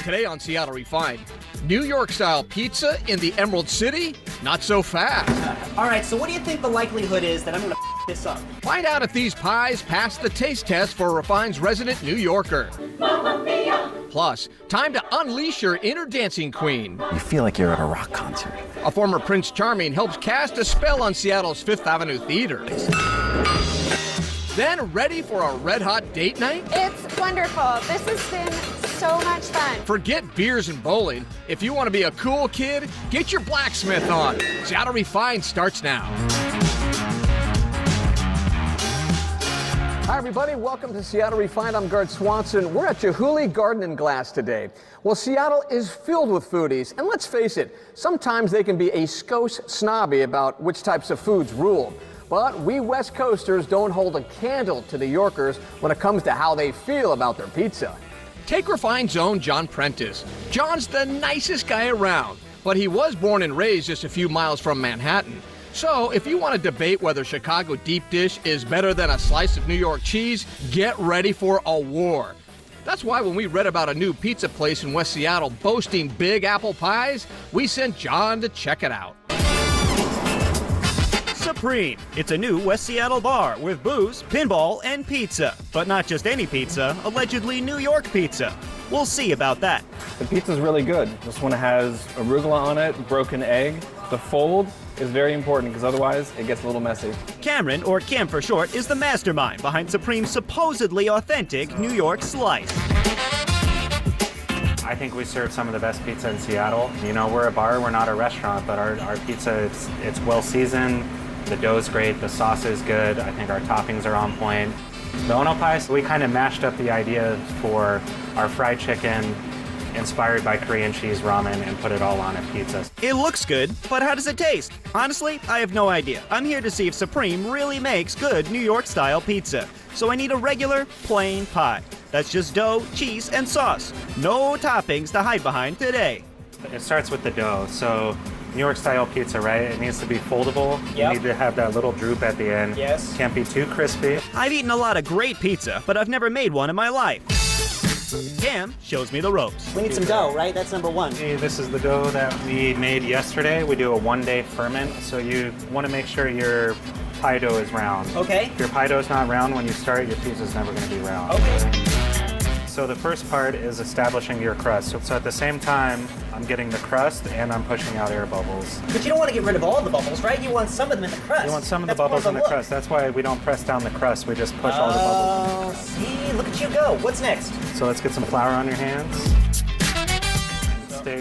Today on Seattle Refined, New York-style pizza in the Emerald City? Not so fast. All right, so what do you think the likelihood is that I'm going to this up? Find out if these pies pass the taste test for Refined's resident New Yorker. Mamma mia! Plus, time to unleash your inner dancing queen. You feel like you're at a rock concert. A former Prince Charming helps cast a spell on Seattle's Fifth Avenue Theater. Then ready for a red-hot date night? It's wonderful. This has been so much fun. Forget beers and bowling. If you want to be a cool kid, get your Blacksmith on. Seattle Refined starts now. Hi, everybody. Welcome to Seattle Refined. I'm Gard Swanson. We're at Chihuly Garden and Glass today. Well, Seattle is filled with foodies, and let's face it, sometimes they can be a skosh snobby about which types of foods rule. But we West Coasters don't hold a candle to New Yorkers when it comes to how they feel about their pizza. Take Refined's own John Prentice. John's the nicest guy around, but he was born and raised just a few miles from Manhattan. So if you want to debate whether Chicago deep dish is better than a slice of New York cheese, get ready for a war. That's why when we read about a new pizza place in West Seattle boasting big apple pies, we sent John to check it out. Supreme. It's a new West Seattle bar with booze, pinball, and pizza. But not just any pizza, allegedly New York pizza. We'll see about that. The pizza's really good. This one has arugula on it, broken egg. The fold is very important because otherwise it gets a little messy. Cameron, or Cam for short, is the mastermind behind Supreme's supposedly authentic New York slice. I think we serve some of the best pizza in Seattle. You know, we're a bar, we're not a restaurant, but our pizza, it's well seasoned. The dough's great, the sauce is good. I think our toppings are on point. The Ono pies, we kind of mashed up the idea for our fried chicken inspired by Korean cheese ramen and put it all on a pizza. It looks good, but how does it taste? Honestly, I have no idea. I'm here to see if Supreme really makes good New York-style pizza. So I need a regular, plain pie. That's just dough, cheese, and sauce. No toppings to hide behind today. It starts with the dough. So New York style pizza, right? It needs to be foldable. Yep. You need to have that little droop at the end. Yes. Can't be too crispy. I've eaten a lot of great pizza, but I've never made one in my life. Cam shows me the ropes. We need some dough, right? That's number one. Hey, this is the dough that we made yesterday. We do a one-day ferment, so you want to make sure your pie dough is round. Okay. If your pie dough is not round when you start, your pizza's never going to be round. Okay. So the first part is establishing your crust. So at the same time, I'm getting the crust and I'm pushing out air bubbles. But you don't want to get rid of all the bubbles, right? You want some of them in the crust. You want some of the That's bubbles part in of the crust. That's why we don't press down the crust. We just push all the bubbles. Oh, see? Look at you go. What's next? So let's get some flour on your hands.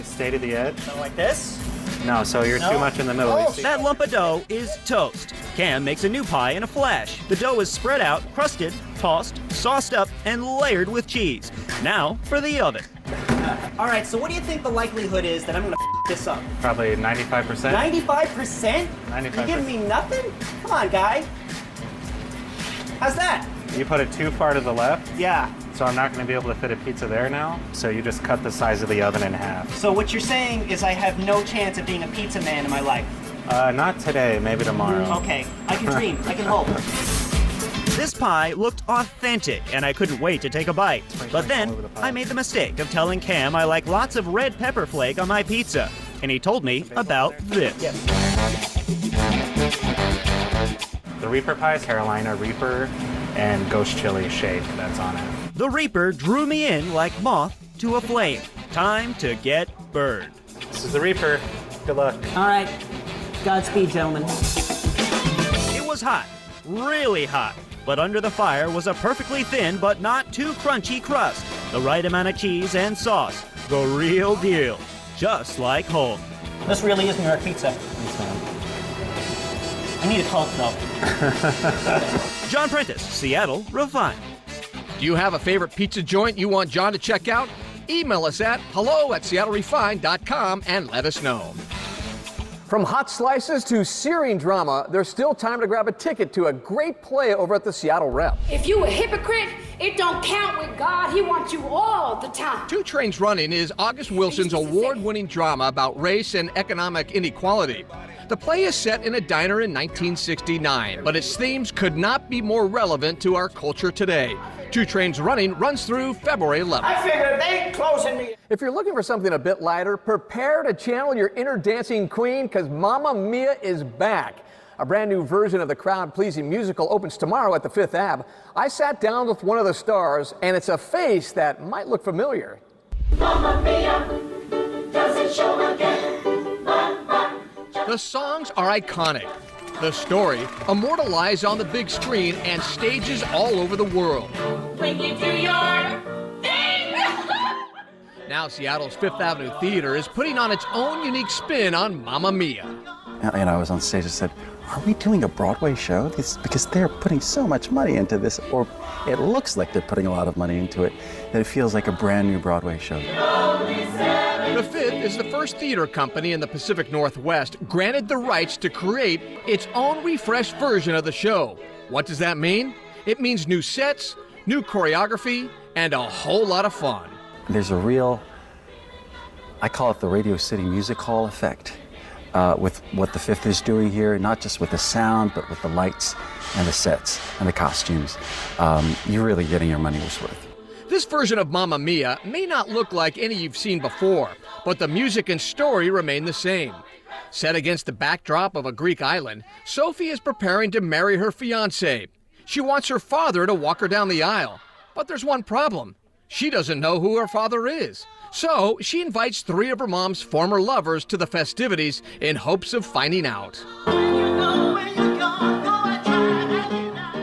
Stay to the edge. Something like this? No, so you're No? too much in the middle. Oh, You see- That lump of dough is toast. Cam makes a new pie in a flash. The dough is spread out, crusted, tossed, sauced up, and layered with cheese. Now for the oven. All right, so what do you think the likelihood is that I'm going to this up? Probably 95%. 95%? 95%. You giving me nothing? Come on, guy. How's that? You put it too far to the left, Yeah. so I'm not going to be able to fit a pizza there now. So you just cut the size of the oven in half. So what you're saying is I have no chance of being a pizza man in my life. Not today, maybe tomorrow. Okay, I can dream. I can hope. This pie looked authentic, and I couldn't wait to take a bite. But then, all over the pie. I made the mistake of telling Cam I like lots of red pepper flake on my pizza. And he told me about this. Yes. The Reaper pie is Carolina Reaper and Ghost Chili shake that's on it. The Reaper drew me in like moth to a flame. Time to get burned. This is the Reaper. Good luck. All right. Godspeed, gentlemen. It was hot, really hot. But under the fire was a perfectly thin but not too crunchy crust. The right amount of cheese and sauce. The real deal. Just like home. This really is New York pizza. Thanks, man. I need a Coke, though. John Prentice, Seattle Refined. Do you have a favorite pizza joint you want John to check out? Email us at hello@seattlerefined.com and let us know. From hot slices to searing drama, there's still time to grab a ticket to a great play over at the Seattle Rep. If you a hypocrite, it don't count with God. He wants you all the time. Two Trains Running is August Wilson's award-winning drama about race and economic inequality. The play is set in a diner in 1969, but its themes could not be more relevant to our culture today. Two Trains Running runs through February 11th. I figured they ain't closing me. If you're looking for something a bit lighter, prepare to channel your inner dancing queen, because Mamma Mia is back. A brand new version of the crowd-pleasing musical opens tomorrow at the Fifth Ave. I sat down with one of the stars, and it's a face that might look familiar. Mamma Mia, does it show again? The songs are iconic. The story immortalized on the big screen and stages all over the world. When you do your thing! Now Seattle's Fifth Avenue Theater is putting on its own unique spin on Mamma Mia. And I was on stage and said, are we doing a Broadway show? Because they're putting so much money into this, or it looks like they're putting a lot of money into it, that it feels like a brand new Broadway show. The Fifth is the first theater company in the Pacific Northwest granted the rights to create its own refreshed version of the show. What does that mean? It means new sets, new choreography, and a whole lot of fun. There's a real, I call it the Radio City Music Hall effect. With what the Fifth is doing here, not just with the sound, but with the lights and the sets and the costumes. You're really getting your money's worth. This version of Mamma Mia may not look like any you've seen before, but the music and story remain the same. Set against the backdrop of a Greek island, Sophie is preparing to marry her fiancé. She wants her father to walk her down the aisle, but there's one problem. She doesn't know who her father is. So she invites 3 of her mom's former lovers to the festivities in hopes of finding out.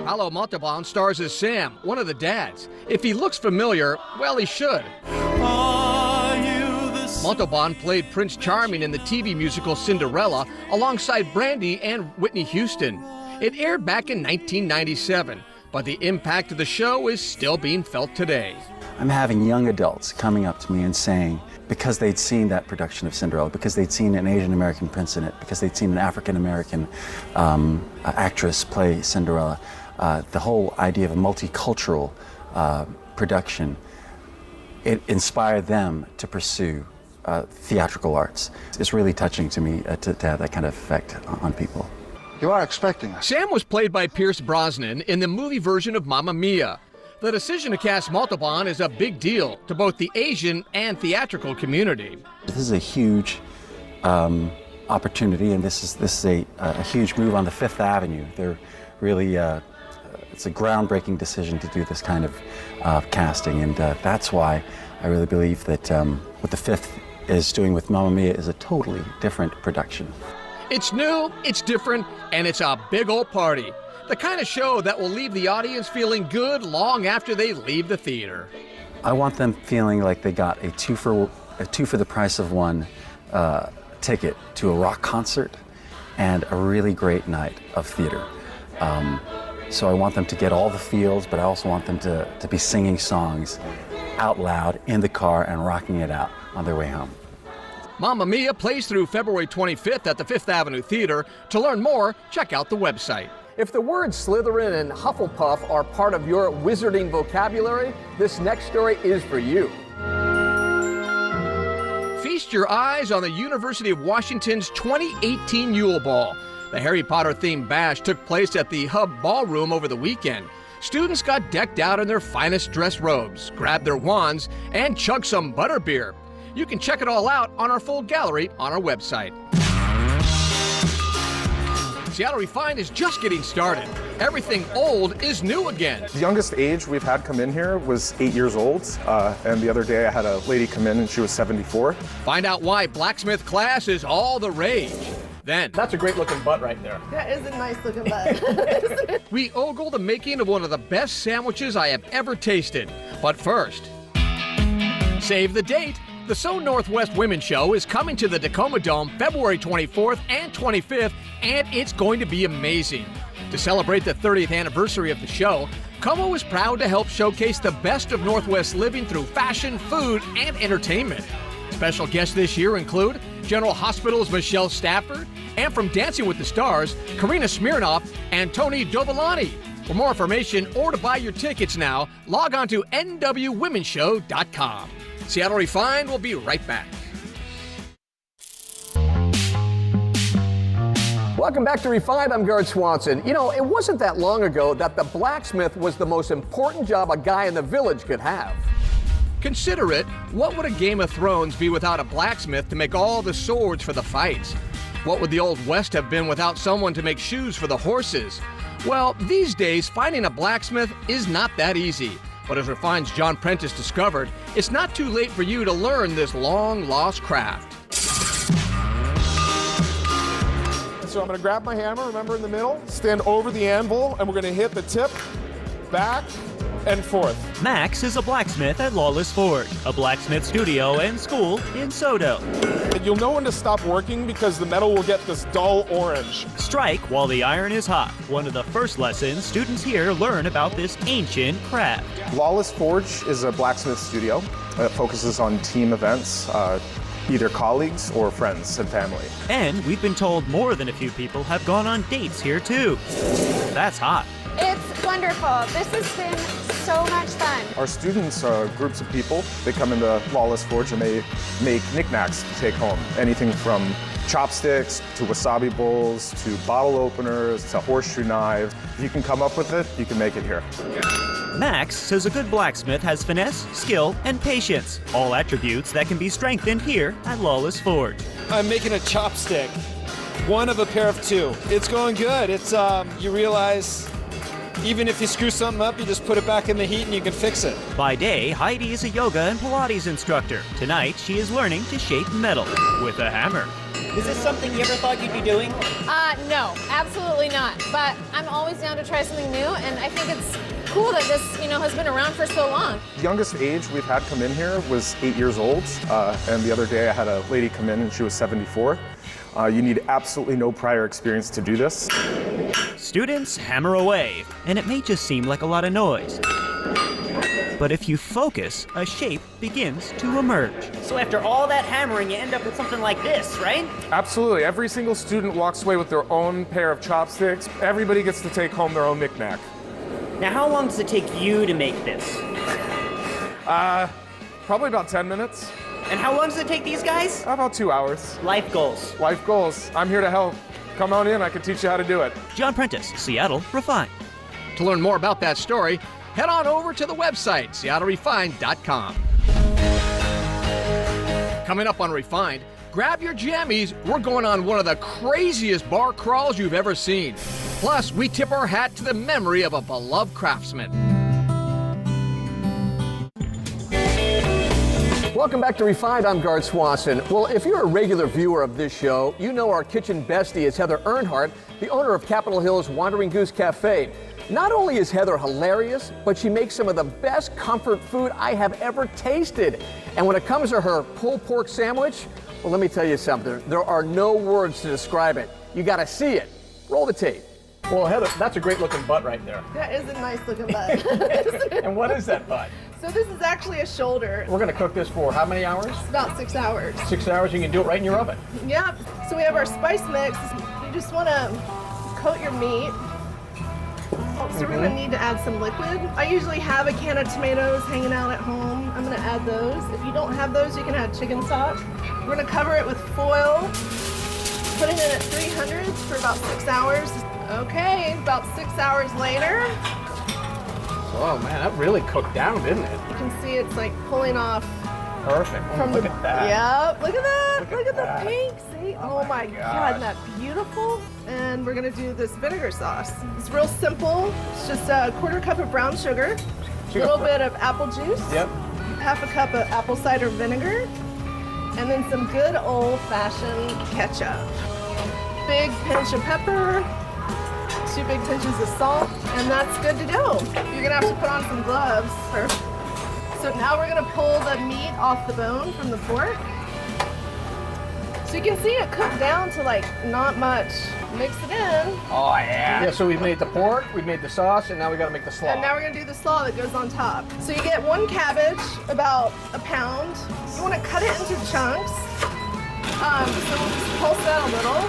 Paolo Montalban stars as Sam, one of the dads. If he looks familiar, well, he should. Montalban played Prince Charming in the TV musical Cinderella alongside Brandy and Whitney Houston. It aired back in 1997, but the impact of the show is still being felt today. I'm having young adults coming up to me and saying, because they'd seen that production of Cinderella, because they'd seen an Asian American prince in it, because they'd seen an African American actress play Cinderella, the whole idea of a multicultural production, it inspired them to pursue theatrical arts. It's really touching to me to have that kind of effect on people. You are expecting us. Sam was played by Pierce Brosnan in the movie version of Mamma Mia. The decision to cast Montalban is a big deal to both the Asian and theatrical community. This is a huge opportunity, and this is a huge move on the Fifth Avenue. They're really, it's a groundbreaking decision to do this kind of casting, and that's why I really believe that what the Fifth is doing with Mamma Mia is a totally different production. It's new, it's different, and it's a big old party. The kind of show that will leave the audience feeling good long after they leave the theater. I want them feeling like they got a two for the price of one ticket to a rock concert and a really great night of theater. So I want them to get all the feels, but I also want them to be singing songs out loud in the car and rocking it out on their way home. Mamma Mia plays through February 25th at the Fifth Avenue Theater. To learn more, check out the website. If the words Slytherin and Hufflepuff are part of your wizarding vocabulary, this next story is for you. Feast your eyes on the University of Washington's 2018 Yule Ball. The Harry Potter-themed bash took place at the Hub Ballroom over the weekend. Students got decked out in their finest dress robes, grabbed their wands, and chugged some butterbeer. You can check it all out on our full gallery on our website. Seattle Refined is just getting started. Everything old is new again. The youngest age we've had come in here was 8 years old, and the other day I had a lady come in and she was 74. Find out why Blacksmith class is all the rage. Then, that's a great looking butt right there. That is a nice looking butt. We ogle the making of one of the best sandwiches I have ever tasted. But first, save the date. The So Northwest Women's Show is coming to the Tacoma Dome February 24th and 25th, and it's going to be amazing. To celebrate the 30th anniversary of the show, Como is proud to help showcase the best of Northwest living through fashion, food, and entertainment. Special guests this year include General Hospital's Michelle Stafford, and from Dancing with the Stars, Karina Smirnoff and Tony Dovolani. For more information or to buy your tickets now, log on to nwwomenshow.com. Seattle Refined will be right back. Welcome back to Refined. I'm Gard Swanson. You know, it wasn't that long ago that the blacksmith was the most important job a guy in the village could have. Consider it, what would a Game of Thrones be without a blacksmith to make all the swords for the fights? What would the Old West have been without someone to make shoes for the horses? Well, these days, finding a blacksmith is not that easy. But as Refined's John Prentice discovered, it's not too late for you to learn this long-lost craft. So I'm going to grab my hammer, remember, in the middle, stand over the anvil, and we're going to hit the tip, back, and forth. Max is a blacksmith at Lawless Forge, a blacksmith studio and school in Sodo. And you'll know when to stop working because the metal will get this dull orange. Strike while the iron is hot. One of the first lessons students here learn about this ancient craft. Lawless Forge is a blacksmith studio that focuses on team events, either colleagues or friends and family. And we've been told more than a few people have gone on dates here too. That's hot. It's wonderful. This has been so much fun. Our students are groups of people. They come into Lawless Forge and they make knickknacks to take home. Anything from chopsticks to wasabi bowls to bottle openers to horseshoe knives. If you can come up with it, you can make it here. Max says a good blacksmith has finesse, skill, and patience, all attributes that can be strengthened here at Lawless Forge. I'm making a chopstick, one of a pair of two. It's going good. It's you realize even if you screw something up, you just put it back in the heat and you can fix it. By day, Heidi is a yoga and Pilates instructor. Tonight, she is learning to shape metal with a hammer. Is this something you ever thought you'd be doing? No, absolutely not. But I'm always down to try something new, and I think it's cool that this, has been around for so long. The youngest age we've had come in here was 8 years old, and the other day I had a lady come in and she was 74. You need absolutely no prior experience to do this. Students hammer away, and it may just seem like a lot of noise. But if you focus, a shape begins to emerge. So after all that hammering, you end up with something like this, right? Absolutely. Every single student walks away with their own pair of chopsticks. Everybody gets to take home their own knickknack. Now, how long does it take you to make this? Probably about 10 minutes. And how long does it take these guys? About 2 hours. Life goals. Life goals. I'm here to help. Come on in, I can teach you how to do it. John Prentice, Seattle Refined. To learn more about that story, head on over to the website, seattlerefined.com. Coming up on Refined, grab your jammies. We're going on one of the craziest bar crawls you've ever seen. Plus, we tip our hat to the memory of a beloved craftsman. Welcome back to Refined. I'm Gard Swanson. Well, if you're a regular viewer of this show, you know our kitchen bestie is Heather Earnhardt, the owner of Capitol Hill's Wandering Goose Cafe. Not only is Heather hilarious, but she makes some of the best comfort food I have ever tasted. And when it comes to her pulled pork sandwich, well, let me tell you something. There are no words to describe it. You got to see it. Roll the tape. Well, Heather, that's a great looking butt right there. That is a nice looking butt. And what is that butt? So this is actually a shoulder. We're going to cook this for how many hours? It's about 6 hours. 6 hours, you can do it right in your oven. Yep. So we have our spice mix. You just want to coat your meat. So we're going to need to add some liquid. I usually have a can of tomatoes hanging out at home. I'm going to add those. If you don't have those, you can add chicken stock. We're going to cover it with foil, putting it at 300 for about 6 hours. Okay, about 6 hours later. Oh man, that really cooked down, didn't it? You can see it's like pulling off. Perfect. Look at that. Yep, look at that. Look at that. the pink. See? Oh my God, isn't that beautiful? And we're gonna do this vinegar sauce. It's real simple. It's just a 1/4 cup of brown sugar, a little bit of apple juice, yep, 1/2 cup of apple cider vinegar, and then some good old-fashioned ketchup. Big pinch of pepper, 2 big pinches of salt, and that's good to go. You're gonna have to put on some gloves first. So now we're gonna pull the meat off the bone from the pork. So you can see it cooked down to like not much. Mix it in. Oh yeah. Yeah, so we've made the pork, we've made the sauce, and now we gotta make the slaw. And now we're gonna do the slaw that goes on top. So you get 1 cabbage, about a pound. You wanna cut it into chunks. So we'll just pulse that a little.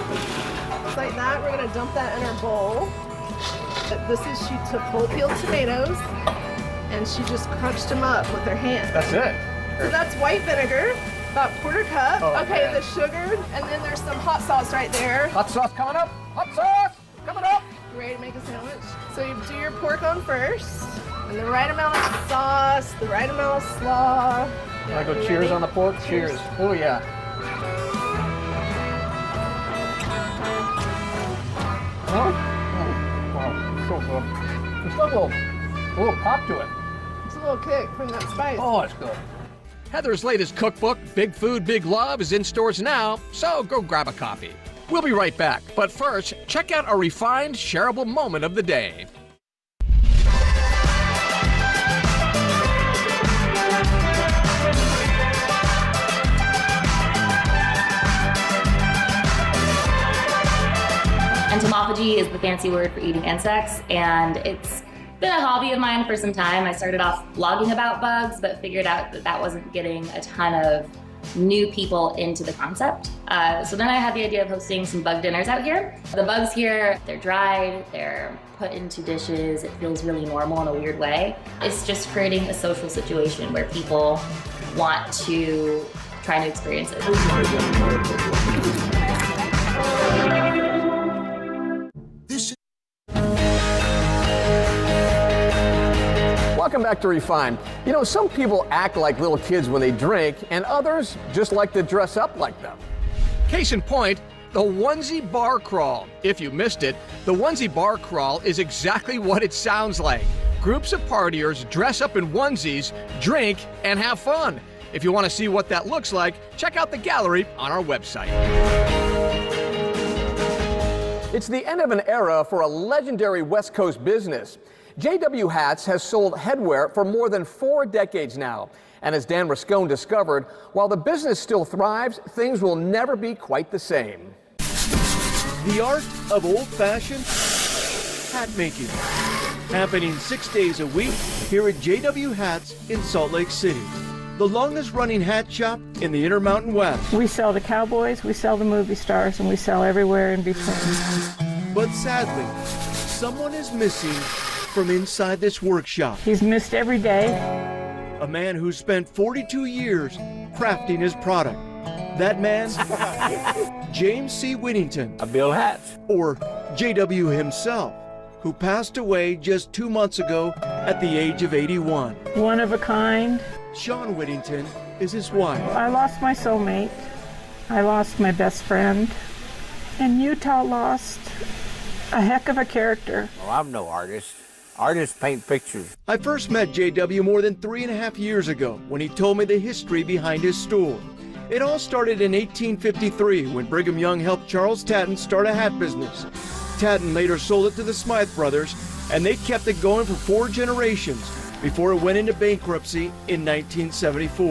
Just like that, we're gonna dump that in our bowl. This is, she took whole peeled tomatoes and she just crunched them up with her hand. That's it. So that's white vinegar. About a quarter cup. Oh, okay, man. the sugar, and then there's some hot sauce right there. Hot sauce coming up. Hot sauce coming up. You ready to make a sandwich? So you do your pork on first, and the right amount of sauce, the right amount of slaw. Can I go You cheers ready? on the pork? Cheers. Oh, yeah. Oh, so good. It's got a little pop to it. It's a little kick from that spice. Oh, it's good. Heather's latest cookbook, Big Food, Big Love, is in stores now, so go grab a copy. We'll be right back, but first, check out a refined, shareable moment of the day. Entomophagy is the fancy word for eating insects, and it's been a hobby of mine for some time. I started off blogging about bugs, but figured out that that wasn't getting a ton of new people into the concept. So then I had the idea of hosting some bug dinners out here. The bugs here, they're dried, they're put into dishes. It feels really normal in a weird way. It's just creating a social situation where people want to try new experiences. Welcome back to Refined. You know, some people act like little kids when they drink, and others just like to dress up like them. Case in point, the onesie bar crawl. If you missed it, the onesie bar crawl is exactly what it sounds like. Groups of partiers dress up in onesies, drink, and have fun. If you want to see what that looks like, check out the gallery on our website. It's the end of an era for a legendary West Coast business. JW Hats has sold headwear for more than 4 decades now. And as Dan Rascone discovered, while the business still thrives, things will never be quite the same. The art of old-fashioned hat making. Happening 6 days a week here at JW Hats in Salt Lake City. The longest running hat shop in the Intermountain West. We sell to cowboys, we sell to movie stars, and we sell everywhere in between. But sadly, someone is missing from inside this workshop. He's missed every day. A man who spent 42 years crafting his product. That man, James C. Whittington. I build hats. Or JW himself, who passed away just 2 months ago at the age of 81. One of a kind. Sean Whittington is his wife. I lost my soulmate. I lost my best friend. And Utah lost a heck of a character. Well, I'm no artist. Artists paint pictures. I first met JW more than 3.5 years ago when he told me the history behind his store. It all started in 1853 when Brigham Young helped Charles Tatton start a hat business. Tatton later sold it to the Smythe brothers, and they kept it going for 4 generations before it went into bankruptcy in 1974.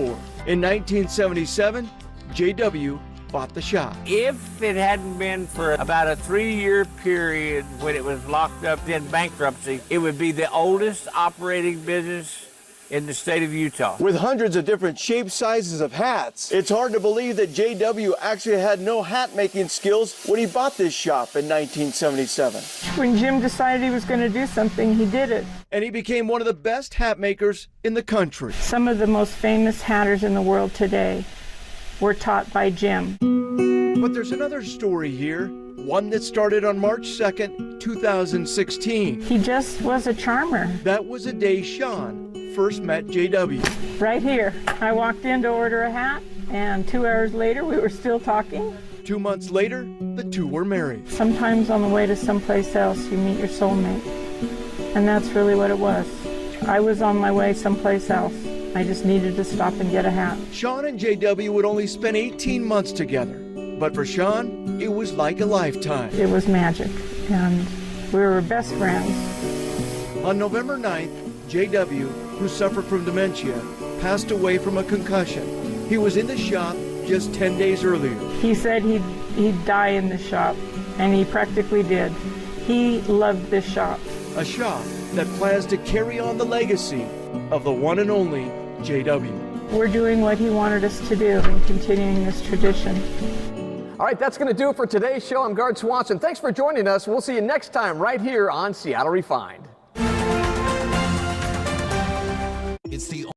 In 1977, JW bought the shop. If it hadn't been for about a 3-year period when it was locked up in bankruptcy, it would be the oldest operating business in the state of Utah. With hundreds of different shapes, sizes of hats, it's hard to believe that JW actually had no hat making skills when he bought this shop in 1977. When Jim decided he was going to do something, he did it. And he became one of the best hat makers in the country. Some of the most famous hatters in the world today were taught by Jim. But there's another story here, one that started on March 2nd, 2016. He just was a charmer. That was the day Sean first met JW. Right here. I walked in to order a hat, and 2 hours later we were still talking. 2 months later, the two were married. Sometimes on the way to someplace else you meet your soulmate. And that's really what it was. I was on my way someplace else. I just needed to stop and get a hat. Sean and JW would only spend 18 months together. But for Sean, it was like a lifetime. It was magic, and we were best friends. On November 9th, JW, who suffered from dementia, passed away from a concussion. He was in the shop just 10 days earlier. He said he'd die in the shop, and he practically did. He loved this shop. A shop that plans to carry on the legacy of the one and only JW. We're doing what he wanted us to do and continuing this tradition. All right, that's going to do it for today's show. I'm Gard Swanson. Thanks for joining us. We'll see you next time right here on Seattle Refined. It's the